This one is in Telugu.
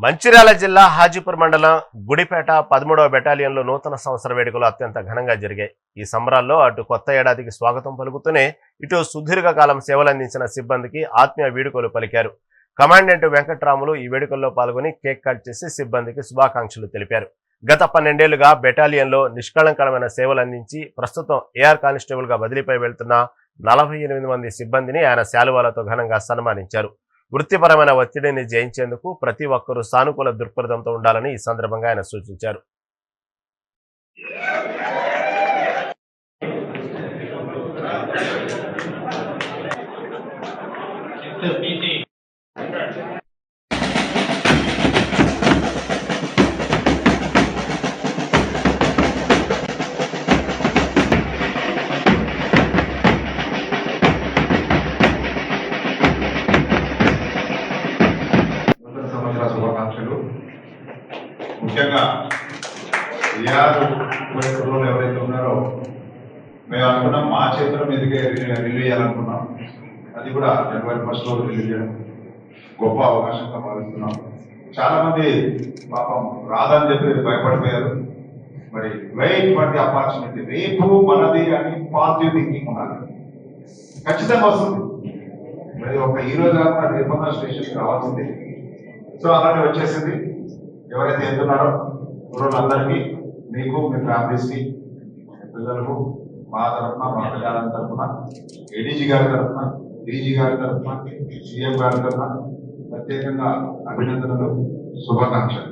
మంచిర్యాల జిల్లా హాజీపూర్ మండలం గుడిపేట 13వ బెటాలియన్లో నూతన సంవత్సర వేడుకలు అత్యంత ఘనంగా జరిగాయి. ఈ సంబరాల్లో అటు కొత్త ఏడాదికి స్వాగతం పలుకుతూనే ఇటు సుదీర్ఘకాలం సేవలందించిన సిబ్బందికి ఆత్మీయ వీడుకోలు పలికారు. కమాండెంట్ వెంకట్రాములు ఈ వేడుకల్లో పాల్గొని కేక్ కట్ చేసి సిబ్బందికి శుభాకాంక్షలు తెలిపారు. గత 12 ఏళ్లుగా బెటాలియన్లో నిష్కళంకమైన సేవలు అందించి ప్రస్తుతం ఏఆర్ కానిస్టేబుల్గా బదిలీపై వెళ్తున్న 48 మంది సిబ్బందిని ఆయన శాలువాలతో ఘనంగా సన్మానించారు. వృత్తిపరమైన ఒత్తిడిని జయించేందుకు ప్రతి ఒక్కరూ సానుకూల దృక్పథంతో ఉండాలని ఈ సందర్భంగా ఆయన సూచించారు. శుభాకాంక్షలు. ముఖ్యంగా ఎవరైతే ఉన్నారో మేము అనుకున్నాం మా చేతుల మీదకే రిలీవ్ చేయాలనుకున్నాం. అది కూడా జనవరి 1 రోజు రిలీవ్ చేయడం గొప్ప అవకాశంగా భావిస్తున్నాం. చాలా మంది పాపం రాదని చెప్పి భయపడిపోయారు. మరి వెయిట్ ఫర్ ది ఆపర్చునిటీ. రేపు మనది అని పాజిటివ్ థింకింగ్ ఉండాలి. ఖచ్చితంగా వస్తుంది. మరి ఒక ఈ రోజు కాకుండా రేపన్న స్టేషన్కి రావాల్సింది. సో అలానే వచ్చేసింది. ఎవరైతే వెళ్తున్నారో అందరికీ, మీకు, మీ ఫ్యామిలీస్కి, పిల్లలకు మా తరఫున, మా పిల్లల తరఫున, ఏడీజీ గారి తరఫున, డీజీ గారి తరఫున, సీఎం గారి తరఫున ప్రత్యేకంగా అభినందనలు, శుభాకాంక్షలు.